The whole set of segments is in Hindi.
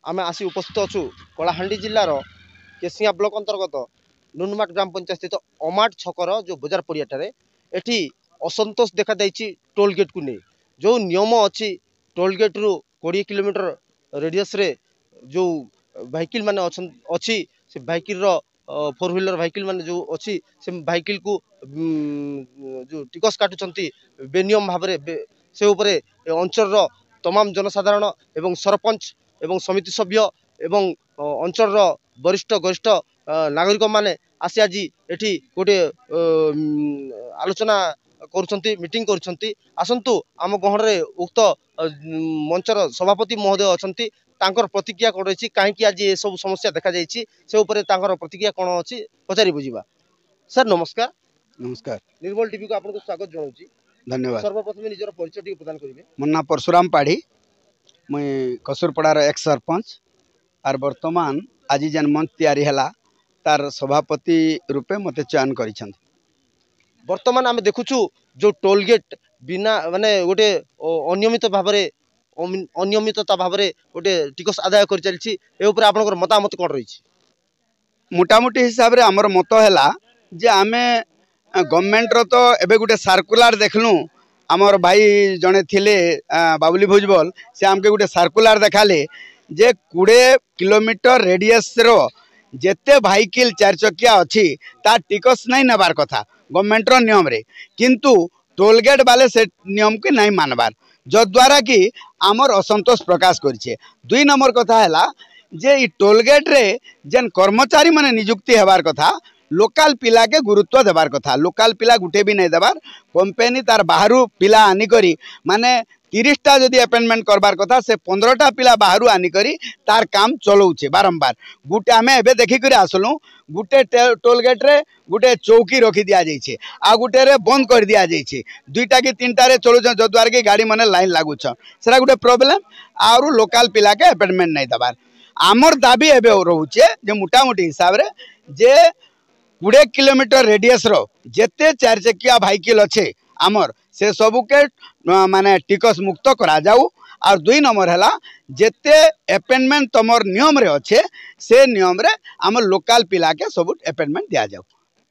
आम आसी उपस्थित अच्छु कलाहांडी जिलार केसिया ब्लॉक अंतर्गत नुनमाट ग्राम पंचायत स्थित अमाट छकर जो बजार पड़ियाटे एटी असंतोष देखा टोल गेट को नहीं जो नियम अच्छी टोल गेट रु 20 किलोमीटर रेडियस रे जो व्हीकल माने अच्छी से व्हीकल फोर व्हीलर व्हीकल माने जो अच्छी से व्हीकल को जो टिकस काटुंट बेनियम भाव से उपरे अंचल तमाम जनसाधारण एवं सरपंच एवं समिति सभ्य एवं अंचल वरिष्ठ गरिष्ठ नागरिक माने आसी आज एठी गोटे आलोचना करुछंती मीटिंग करुछंती आसंतु आम गहन रे उक्त मंचर सभापति महोदय अछंती तांकर प्रतिक्रिया कोन रही कहीं आज ये सब समस्या देखा जाइए से उपरे तांकर प्रतिक्रिया कौन अच्छी पचारि बुझा। सर नमस्कार। नमस्कार। निर्मल टीवी को आपको स्वागत जनाऊँ। धन्यवाद। सर्वप्रथम निजर परिचय प्रदान करेंगे। मो ना परशुराम पाढ़ी मुई कसुरपड़ार एक्स सरपंच आर वर्तमान आज जेन मंच तैयारी है तार सभापति रूपे मते चयन कर। वर्तमान आम देखुचु जो टोल गेट बिना माने गोटे अनियमित भाव अनियमितता भाव गोटे टिकस आदाय कर चलछि आपनकर मतामत कौन रही? मोटामोटी हिसाब रे हमर मत है जे आमे गवर्नमेंट रो तो एबे गोटे सर्कुलर देखलु आमर भाई जड़े थिले बाबुली भुजबल से आमके गोटे सर्कुलर देखाले जे 20 किलोमीटर रेडियस रो जेते व्हीकल 4 चकिया अच्छी तार टिकस नहीं नबार कथा गवर्नमेंट रो नियम रे किंतु टोल गेट वाले से नियम के नहीं मानबार जद्वारा कि आमर असंतोष प्रकाश करिछे। 2 नंबर कथा है जे ई टोल गेट रे जेन कर्मचारी माने नियुक्ति हेबार कथा लोकल पिला के गुरुत्व देवार कथा लोकल पिला गुटे भी नहीं देवार कंपनी तार बाहर पिला आनिकरी माने 30टा जदि अपॉइंटमेंट करबार कथा से 15टा पिला बाहर आनिकरी तार काम चलाऊे बारंबार गुटे आम एबे देखिक आसलु गुटे टोल गेट रे गुटे चौकी रखी दि जाइए आ गुटे रे बंद कर दि जाइए 2टा कि 3टा रे चलुन जद्वारा कि गाड़ी मैंने लाइन लगुच से गोटे प्रोब्लेम आउ लोकल पिला के अपॉइंटमेंट नहीं देवार आमर दाबी एबे रोचे जे मोटामोटी हिसाब रे जे 20 किलोमीटर रेडियस रो जेते 4 चकिया व्हीकल अच्छे आमर से सबू के माने टिकस मुक्त करा जाऊ और 2 नंबर है जेते अपॉइंटमेंट तमर नियम रे अच्छे से नियम रे आमर लोकल पिला के सब अपॉइंटमेंट दिया जाऊ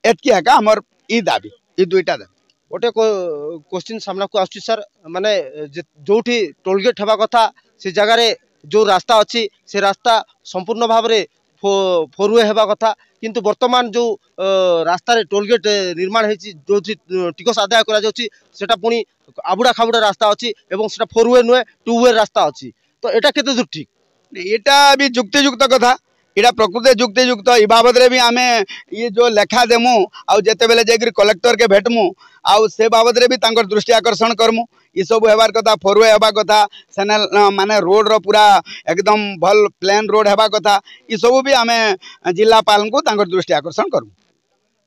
एतकी है आमर ई दाबी ई 2टा दाबी। गोटे क्वेश्चन सामना को आसुची सर माने जोठी टोल गेट हेबा कथा से जगह रे जो रास्ता अच्छी से रास्ता संपूर्ण भाव रे फोर वे हेबा कथा किंतु वर्तमान जो रास्ता रे टोल गेट निर्माण होती जो टिकस आदाय करा जाउची सेटा पुनी आबुड़ा खाबुड़ा रास्ता अच्छी एवं सेटा फोर वे नुहे 2 वे रास्ता अच्छी तो एटा केते दूर ठीक? एटा भी जुक्तियुक्त कथा इटा प्रकृति जुक्तियुक्त ई बाबद रे भी आमे ये जो लेखा देमु आउ जेते बेले जेकरी कलेक्टर के भेटमु आउ से बाबद रे भी तांकर दृष्टि आकर्षण करमु ये सब हेबार कथा फोर वे हेबा कथा सेना माने रोड रो पूरा एकदम भल प्लेन रोड हेबा कथा ये सब भी आमे जिलापाल को तांकर दृष्टि आकर्षण करमु।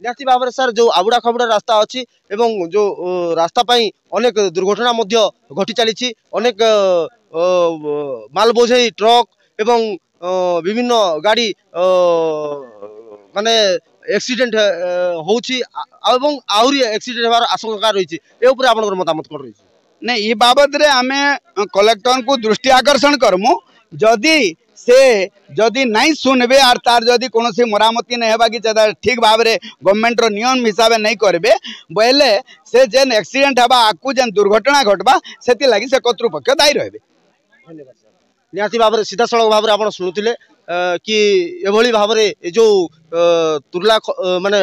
निश्चित भाव में सर जो आबुड़ा खाबुड़ा रास्ता अच्छी एवं जो रास्ता पाई अनेक दुर्घटना मध्य घटी चली अनेक माल बोझे ट्रक एवं विभिन्न गाड़ी माने एक्सीडेंट होउची एवं आहुरी एक्सीडेंट होवार आशंका रही आपन मतामत कौन रही? नहीं ये बाबद रे आमे कलेक्टर को दृष्टि आकर्षण करमु जदि से जदि नहीं सुनबे आर तार जदि कौन सी मरामती नहीं हेबा कि ठीक भाव में गवर्नमेंट रो नियम हिसाब नहीं करबे बोले से जेन एक्सीडेंट हेबा आकु जेन दुर्घटना घटबा सेति लागि से कर्तृपक्ष दायी रहबे। धन्यवाद सर। निहाती भाव में सीधा सड़क भाव में आप शुणुले कि एभली भाव में जो तुर्ला माने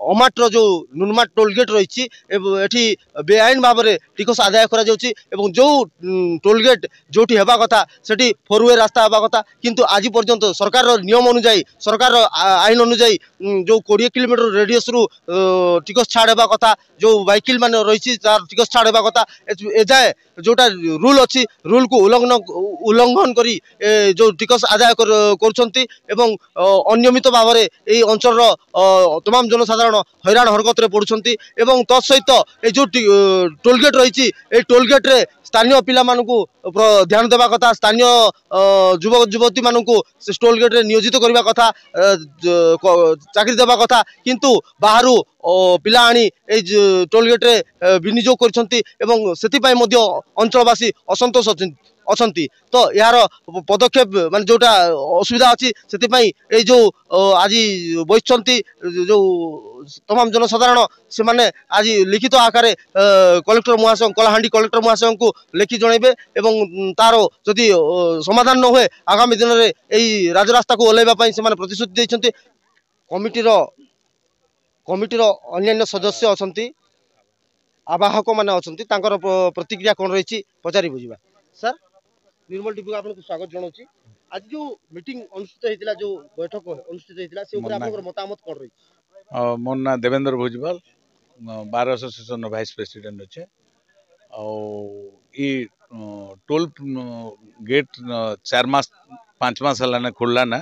अमाटर जो नुनमाट टोल गेट रही एठी बेआईन भाव में टिकस आदाय करा जाउची एवं जो टोल गेट जोटी हेबा कथा सेठी फोर वे रास्ता हेबा कथा किंतु आज पर्यंत सरकार नियम अनुଯାयी सरकार आईन अनुଯାयी जो 20 किलोमीटर रेडियस रु टिकस छाड़ हेबा कथा जो व्हीकल माने रही तार टिकस छाड़ हेबा कथा एजाए जोटा रूल अच्छी रूल को उल्लंघन करी जो टिकस आदाय करुछंती एवं अनियमित भाव में यही अंचल तमाम जनसाधारण हैरान हरकत पड़ुछंती एवं तत्सहित ये जो टोल गेट रही टोल गेट रे स्थानीय पिला मानकु ध्यान देवा कथा स्थानीय युवक युवती मानकु टोल गेट रे नियोजित करबा कथा चाकरी देवा कथा किंतु बाहरु पिला आनी टोल गेट रे विनियोग करछंती एवं सेति पय मध्य अंचलवासी अछंती तो यार पदक्षेप माने जोटा असुविधा अछि सेति ए जो आज बसचंती जो तमाम जनसाधारण से माने आज लिखित आकार कलेक्टर महाशय कलाहांडी कलेक्टर महाशय को लिखि जणेबे एवं तार जदि समाधान न हुए आगामी दिन में यही राजरास्ता को ओल्लैबा पई से माने प्रतिश्रुति दैछंती कमिटीर अन्य सदस्य अछंती आवाहक माने अछंती तांकर प्रतिक्रिया कोन रहिछि पचारि बुझिबा सर निर्मल टीवी को आपको स्वागत जनाऊँ आज जो मीटिंग अनुष्ठित होता जो बैठक अनुष्ठित होता से ऊपर आपनकर मतामत कोन रही मोर ना देवेंद्र भुजबल बार एसोसिएशन वाइस प्रेसिडेंट अच्छे टोल गेट 4 मास 5 मास है खोलला ना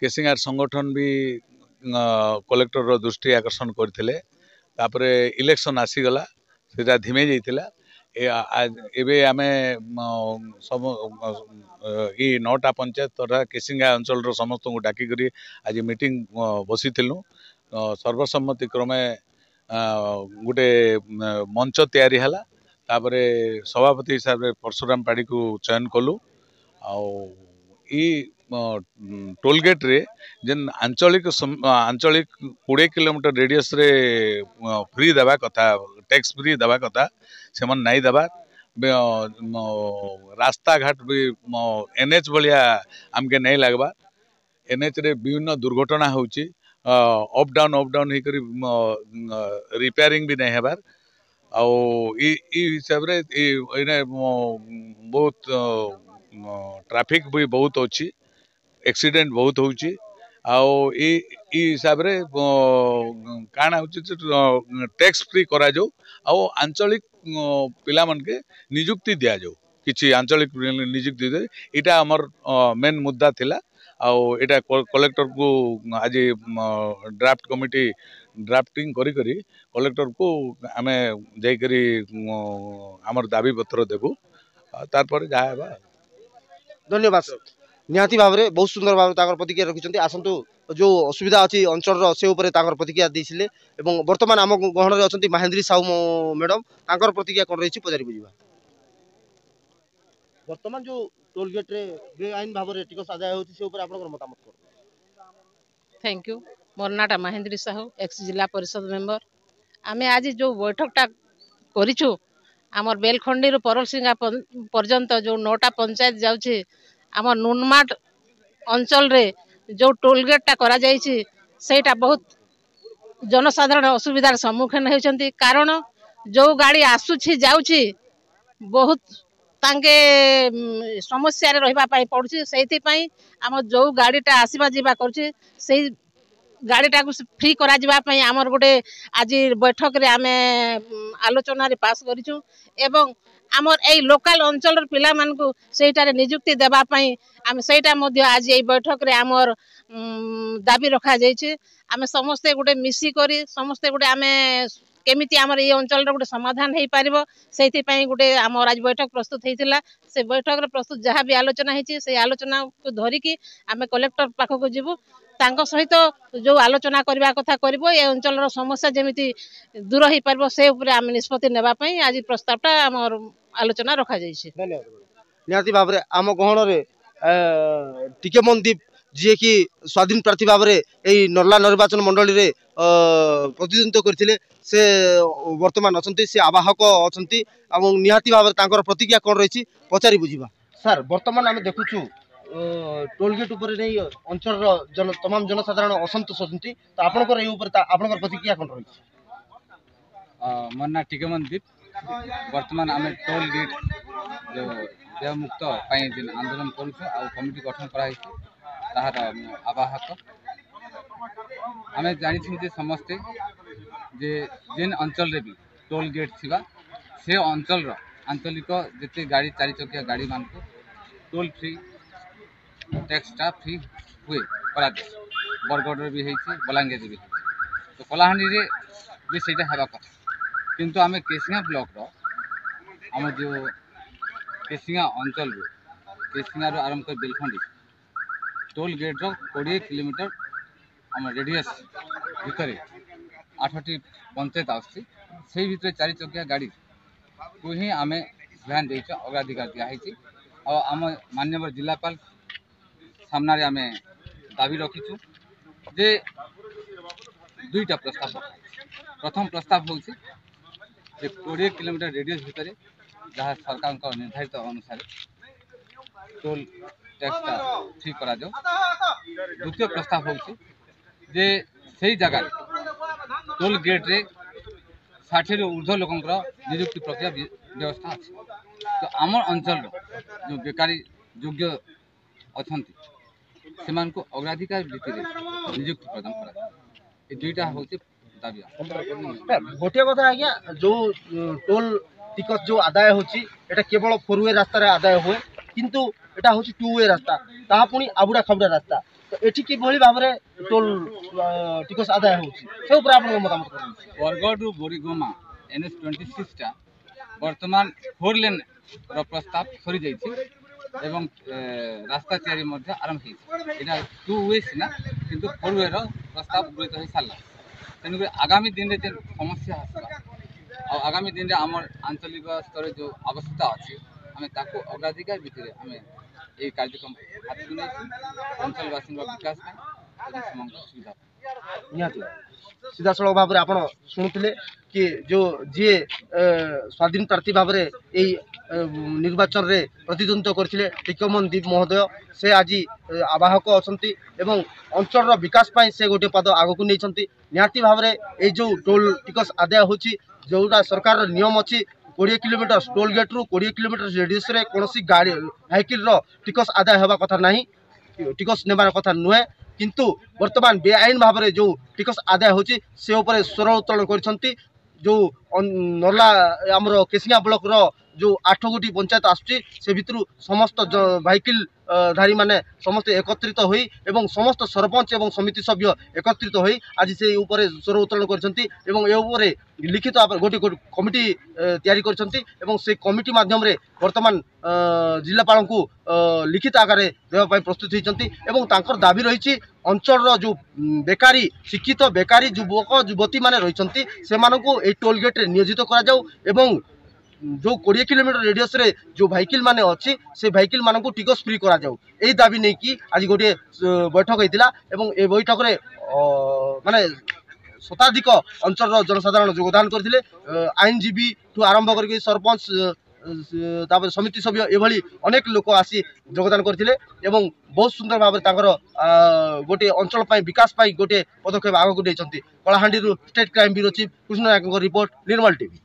केसिंगार संगठन भी कलेक्टर दृष्टि आकर्षण करते इलेक्शन आसीगला से धीमे जाइला एबे आमे सब ई 9टा पंचायत तथा केसिंगा अंचल समस्त को डाकी करी आज मीटिंग बसी सर्वसम्मति क्रमे गोटे मंच तैयारी हला तापरे सभापति हिसाब से परशुराम पाड़ी को चयन कलु टोल गेट रे जेन आंचलिक 20 किलोमीटर रेडियस रे फ्री देवा कथा टैक्स फ्री देवा कथा से मन नहीं देवा रास्ता घाट भी एनएच भाया आमके नहीं लगवा एनएच रे विभिन्न दुर्घटना होची अप डाउन रिपेयरिंग भी नहीं हेबार हिसाब रे बहुत ट्रैफिक भी बहुत अच्छी एक्सीडेंट बहुत होची हिसाब रे काना होची टैक्स फ्री करा जाऊ आंचलिक पिला मन के नियुक्ति दिया जाऊ किछि आंचलिक नियुक्ति दे इटा हमर मेन मुद्दा थिला एटा कलेक्टर को आज ड्राफ्ट कमिटी ड्राफ्टिंग करी करी कलेक्टर को आमे जाई करी हमर दाबी पत्र देबू तार पर जा हेबा। धन्यवाद सर निहाती भाव में बहुत सुंदर भाव ताकर प्रतिक्रिया रखिछन्ती आसंतु जो असुविधा अछि अंचल से ऊपर ताकर प्रतिक्रिया दैसिले एवं वर्तमान आम गहन रे अछन्ती महेंद्री साहू मैडम ताकर प्रतिक्रिया कोन रहिछि पजारि बुझिबा वर्तमान जो टोल गेट रे बेआईन भाव रे टिकस आदाय होछि से ऊपर आपनकर मतामत कर। थैंक यू मोर नाटा महेंद्री साहू एक्स जिला परिषद मेंबर आमे आज जो बैठकटा करिछु आमर बेलखंडी रो परलसिंगा पर्यंत जो 9टा पंचायत जाउछि आमर नुनमाट अंचल रे जो टोल गेटा करा जाइछि सेटा बहुत जनसाधारण असुविधार सम्मुखीन होइछन्ती कारण जो गाड़ी आसुछि जाउछि बहुत तांके समस्या रे रहबा पाई पड़ुछि सेति पई आम जो गाड़ीटा आसीबा जीवा करछि सेई गाड़ीटा को फ्री करा जीवा पई आमर गोटे आज बैठक रे आमे आलोचना रे पास करिछु एवं आमर ए लोकल अंचल पिला मान को सेटारे नियुक्ति देबा पई आम सेटा मध्य आज ए बैठक रे आमर दाबी रखा जाइछे आमे समस्त गोटे मिसी करी समस्त गोटे आमे केमिति आमर ए अंचल गोटे समाधान हो पार से गोटे आमर आज बैठक प्रस्तुत होता से बैठक रे प्रस्तुत जहाँ भी आलोचना होती से आलोचना को धरिकी आमे कलेक्टर पाखक जीवु तांको सहित जो आलोचना करबा कथा करबो ए अंचल रो समस्या जेमिति दूर हो पार से ऊपर आमे निष्पत्ति नेबा पई आज प्रस्तावटा आमर आलोचना रखा जाइछे। धन्यवाद निहाती भाव रे आम गहन रे टिके मनदीप जी की स्वाधीन प्रार्थी भाव में यही नर्ला निर्वाचन मंडली रे प्रतिद्वंद्विता करथिले से वर्तमान अछंती से आवाहक अछंती एवं निहाती भाव में प्रतिक्रिया कौन रही पचारि बुझिबा सर वर्तमान आम देखुछु टोल गेट ऊपर नहीं अंचल तमाम जनसाधारण असंतोष अछंती तो आपनकर ए ऊपर आपनकर प्रतिक्रिया कौन रही मोर ना टिकेमन दीप वर्तमान आम टोल गेट जो देह मुक्त आंदोलन करूँ आ कमिटी गठन कराई ताहार आवाहक आम जानी समस्ते जे जेन अंचल रे भी टोल गेट थिबा से अंचल आंचलिक जिते गाड़ी 4 चकिया गाड़ी मान को टोल फ्री टैक्सटा फ्री हुए करा दे बरगढ़ भी होती बलांगीर भी तो कलाहांडी रे भी सेटा हेबा कथा किंतु आम केसिंगा ब्लॉक रो आम जो केसिंगा अंचल रो केसिंगा रो आरंभ कर बेलखंडी टोल गेट रो 20 किलोमीटर आम रेडियस भितर 8टी पंचायत आसी से भितर 4 चकिया गाड़ी को ही आम ध्यान दे अग्राधिकार दिखाई ଆଉ ଆମ ମାନ୍ୟବର ଜିଲ୍ଲାପାଳ ସାମ୍ନାରେ ଆମେ ଦାବି ରଖିଛୁ ଯେ ଦୁଇଟା ପ୍ରସ୍ତାବ। ପ୍ରଥମ ପ୍ରସ୍ତାବ ହେଉଛି ଯେ 20 କିଲୋମିଟର ରେଡ଼ିୟସ୍ ଭିତରେ ଯାହା ସରକାରଙ୍କ ନିର୍ଦ୍ଧାରିତ ଅନୁସାରେ ଟୋଲ୍ ট্যাক্সটা ঠিক କରାଯାଉ। ଦ୍ୱିତୀୟ ପ୍ରସ୍ତାବ ହେଉଛି ଯେ ସେଇ ଜାଗାରେ ଟୋଲ୍ ଗେଟ୍ରେ 60ରୁ ଉର୍ଦ୍ଧ୍ୱ ଲୋକଙ୍କର ନିଯୁକ୍ତି ପ୍ରକ୍ରିୟା ବ୍ୟବସ୍ଥା ଅଛି। ତ ଆମ ଅଞ୍ଚଳର ଯେଉଁ ବେକାରୀ ଯୋଗ୍ୟ ଅଛନ୍ତି ସେମାନଙ୍କୁ ଅଗ୍ରାଧିକାର ଭିତ୍ତିରେ ନିଯୁକ୍ତି ପ୍ରଦାନ କରାଯାଉ। ଏ ଦୁଇଟା ହେଉଛି ଦାବି। ଗୋଟିଏ କଥା ଆଜ୍ଞା, ଯୋଉ ଟୋଲ୍ ଟିକସ ଯୋଉ ଆଦାୟ ହେଉଛି এটা কেবল 4 ওয়ে রাস্তায় আদায় ହୁଏ, কিন্তু এটা হচ্ছে 2 ওয়ে রাস্তা, তাহা পুଣି আবুড়া খাবুড়া রাস্তা। তো এটি কিভাবে ভাবে টোল ଟିକସ ଆଦାୟ ହେଉଛି ସେ ଉପରେ ଆପଣଙ୍କ ମତାମତ କରନ୍ତୁ। ବରଗଡ଼ରୁ ବୋରିଗୁମା NH 26ଟା ବର୍ତ୍ତମାନ 4 ଲେନ୍ର ପ୍ରସ୍ତାବ ସରିଯାଇଛି ଏବଂ ରାସ୍ତା ତିଆରି ମଧ୍ୟ ଆରମ୍ଭ ହେଇଛି। ଏଇଟା 2 ওয়ে ସିନା, କିନ୍ତୁ 4 ওয়েର ପ୍ରସ୍ତାବ ଗୃହୀତ ହୋଇସାରିଲା। ତେଣୁକରି ଆଗାମୀ ଦିନରେ ଯେ ସମସ୍ୟା ଆସିବା ଆଉ ଆଗାମୀ ଦିନରେ ଆମର ଆଞ୍ଚଳିକ ସ୍ତରରେ ଯେଉଁ ଆବଶ୍ୟକତା ଅଛି ଆମେ ତାକୁ ଅଗ୍ରାଧିକାର ଭିତ୍ତିରେ ଆମେ এই କାର୍ଯ୍ୟକ୍ରମ ହାତକୁ ନେଇଛୁ ଅଞ୍ଚଳବାସୀଙ୍କ ବିକାଶ ପାଇଁ ଏବଂ ସେମାନଙ୍କ ସୁବିଧା ପାଇଁ। ନିହାତି ସିଧାସଳଖ ଭାବରେ ଆପଣ ଶୁଣୁଥିଲେ କି ଯେଉଁ ଯିଏ ସ୍ୱାଧୀନ ପ୍ରାର୍ଥୀ ଭାବରେ ଏଇ ନିର୍ବାଚନରେ ପ୍ରତିଦ୍ୱନ୍ଦିତା କରିଥିଲେ ଟିକମନ ଦୀପ ମହୋଦୟ, ସେ ଆଜି ଆବାହକ ଅଛନ୍ତି ଏବଂ ଅଞ୍ଚଳର ବିକାଶ ପାଇଁ ସେ ଗୋଟିଏ ପାଦ ଆଗକୁ ନେଇଛନ୍ତି। ନିହାତି ଭାବରେ ଏଇ ଯେଉଁ ଟୋଲ୍ ଟିକସ ଆଦାୟ ହେଉଛି, ଯେଉଁଟା ସରକାରର ନିୟମ ଅଛି 20 କିଲୋମିଟର ଟୋଲ୍ ଗେଟ୍ରୁ 20 କିଲୋମିଟର ରେଡ଼ିୟସ୍ରେ କୌଣସି ଗାଡ଼ି ଭେହିକିଲ୍ର ଟିକସ ଆଦାୟ ହେବା କଥା ନାହିଁ, ଟିକସ ନେବାର କଥା ନୁହେଁ। କିନ୍ତୁ ବର୍ତ୍ତମାନ ବେଆଇନ ଭାବରେ ଯେଉଁ ଟିକସ ଆଦାୟ ହେଉଛି ସେ ଉପରେ ସ୍ୱର ଉତ୍ତୋଳନ କରିଛନ୍ତି। ଯେଉଁ ନର୍ଲା ଆମର କେସିଙ୍ଗା ବ୍ଲକର ଯେଉଁ 8 ଗୋଟି ପଞ୍ଚାୟତ ଆସୁଛି ସେ ଭିତରୁ ସମସ୍ତ ଭେହିକିଲ୍ ଧାରୀ ମାନେ ସମସ୍ତେ ଏକତ୍ରିତ ହୋଇ ଏବଂ ସମସ୍ତ ସରପଞ୍ଚ ଏବଂ ସମିତି ସଭ୍ୟ ଏକତ୍ରିତ ହୋଇ ଆଜି ସେ ଉପରେ ସ୍ୱର ଉତ୍ତୋଳନ କରିଛନ୍ତି ଏବଂ ଏ ଉପରେ ଲିଖିତ ଗୋଟିଏ କମିଟି ତିଆରି କରିଛନ୍ତି ଏବଂ ସେ କମିଟି ମାଧ୍ୟମରେ ବର୍ତ୍ତମାନ ଜିଲ୍ଲାପାଳଙ୍କୁ ଲିଖିତ ଆକାରରେ ଦେବା ପାଇଁ ପ୍ରସ୍ତୁତ ହୋଇଛନ୍ତି ଏବଂ ତାଙ୍କର ଦାବି ରହିଛି ଅଞ୍ଚଳର ଯେଉଁ ବେକାରୀ ଶିକ୍ଷିତ ବେକାରୀ ଯୁବକ ଯୁବତୀମାନେ ରହିଛନ୍ତି ସେମାନଙ୍କୁ এই ଟୋଲ୍ ଗେଟ୍ରେ ନିୟୋଜିତ କରାଯାଉ ଏବଂ ଯେଉଁ 20 କିଲୋମିଟର ରେଡ଼ିୟସ୍ରେ ଯେଉଁ ଭେହିକିଲ୍ ମାନେ ଅଛି ସେ ଭେହିକିଲ୍ ମାନଙ୍କୁ ଟିକସ ଫ୍ରି କରାଯାଉ। ଏହି ଦାବି ନେଇକି ଆଜି ଗୋଟିଏ ବୈଠକ ହୋଇଥିଲା ଏବଂ ଏ ବୈଠକରେ ମାନେ ଶତାଧିକ ଅଞ୍ଚଳର ଜନସାଧାରଣ ଯୋଗଦାନ କରିଥିଲେ। ଆଇନଜୀବୀଠୁ ଆରମ୍ଭ କରିକି ସରପଞ୍ଚ ତାପରେ ସମିତି ସଭ୍ୟ ଏଭଳି ଅନେକ ଲୋକ ଆସି ଯୋଗଦାନ କରିଥିଲେ ଏବଂ ବହୁତ ସୁନ୍ଦର ଭାବରେ ତାଙ୍କର ଗୋଟିଏ ଅଞ୍ଚଳ ପାଇଁ ବିକାଶ ପାଇଁ ଗୋଟିଏ ପଦକ୍ଷେପ ଆଗକୁ ନେଇଛନ୍ତି। କଳାହାଣ୍ଡିରୁ state crime bureau chief Krishna ନାୟକଙ୍କ ରିପୋର୍ଟ, ନିର୍ମଳ ଟିଭି।